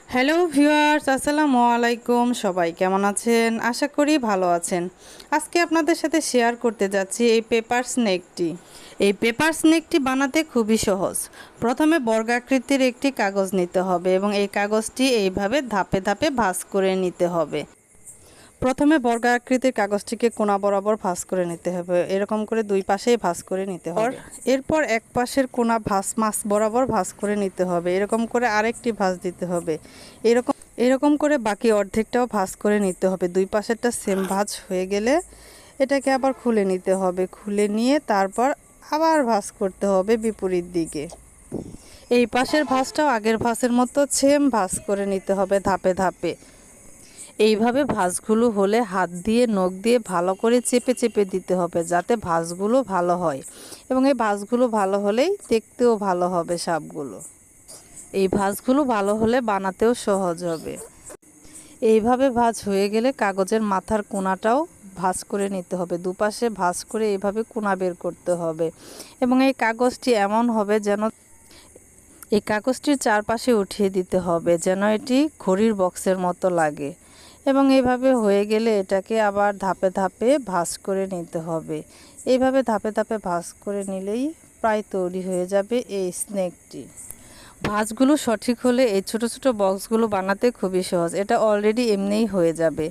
Hello viewers, আসসালামু আলাইকুম। সবাই কেমন আছেন? আশা করি ভালো আছেন। আজকে আপনাদের সাথে শেয়ার করতে যাচ্ছি এই পেপার স্নেকটি। এই পেপার স্নেকটি বানাতে খুবই সহজ। প্রথমে বর্গাকৃতির একটি কাগজ নিতে হবে এবং এই কাগজটি এইভাবে ধাপে ধাপে ভাঁজ করে নিতে হবে। প্রথমে বর্গাকৃতির কাগজটিকে কোনা বরাবর ভাঁজ করে নিতে হবে, এরকম করে দুই পাশেই ভাঁজ করে নিতে হবে। এরপর এক পাশের কোনা মাছ বরাবর ভাঁজ করে নিতে হবে, এরকম করে আরেকটি ভাঁজ দিতে হবে। এরকম এরকম করে বাকি অর্ধেকটাও ভাঁজ করে নিতে হবে। দুই পাশেরটা সেম ভাঁজ হয়ে গেলে এটাকে আবার খুলে নিতে হবে। খুলে নিয়ে তারপর আবার ভাঁজ করতে হবে বিপরীত দিকে। এই পাশের ভাঁজটাও আগের ভাঁজের মতো সেম ভাঁজ করে নিতে হবে ধাপে ধাপে। এইভাবে ভাঁজগুলো হলে হাত দিয়ে নখ দিয়ে ভালো করে চেপে চেপে দিতে হবে, যাতে ভাঁজগুলো ভালো হয়। এবং এই ভাঁজগুলো ভালো হলেই দেখতেও ভালো হবে সাপগুলো। এই ভাঁজগুলো ভালো হলে বানাতেও সহজ হবে। এইভাবে ভাঁজ হয়ে গেলে কাগজের মাথার কোণাটাও ভাঁজ করে নিতে হবে। দুপাশে ভাঁজ করে এইভাবে কোণা বের করতে হবে। এবং এই কাগজটি এমন হবে যেন এই কাগজটির চারপাশে উঠিয়ে দিতে হবে, যেন এটি ঘড়ির বক্সের মতো লাগে। এবং এইভাবে হয়ে গেলে এটাকে আবার ধাপে ধাপে ভাঁজ করে নিতে হবে। এইভাবে ধাপে ধাপে ভাঁজ করে নিলেই প্রায় তৈরি হয়ে যাবে এই স্নেকটি। ভাঁজগুলো সঠিক হলে এই ছোট ছোট বক্সগুলো বানাতে খুবই সহজ। এটা অলরেডি এমনিই হয়ে যাবে।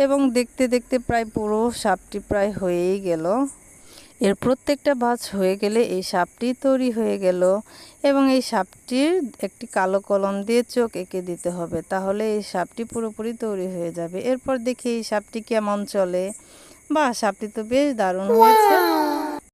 এবং দেখতে দেখতে প্রায় পুরো সাপটি প্রায় হয়েই গেল। এর প্রত্যেকটা ভাঁজ হয়ে গেলে এই সাপটি তৈরি হয়ে গেল। এবং এই সাপটির একটি কালো কলম দিয়ে চোখ এঁকে দিতে হবে, তাহলে এই সাপটি পুরোপুরি তৈরি হয়ে যাবে। এরপর দেখি এই সাপটি কেমন চলে। বাহ, সাপটি তো বেশ দারুণ হয়েছে।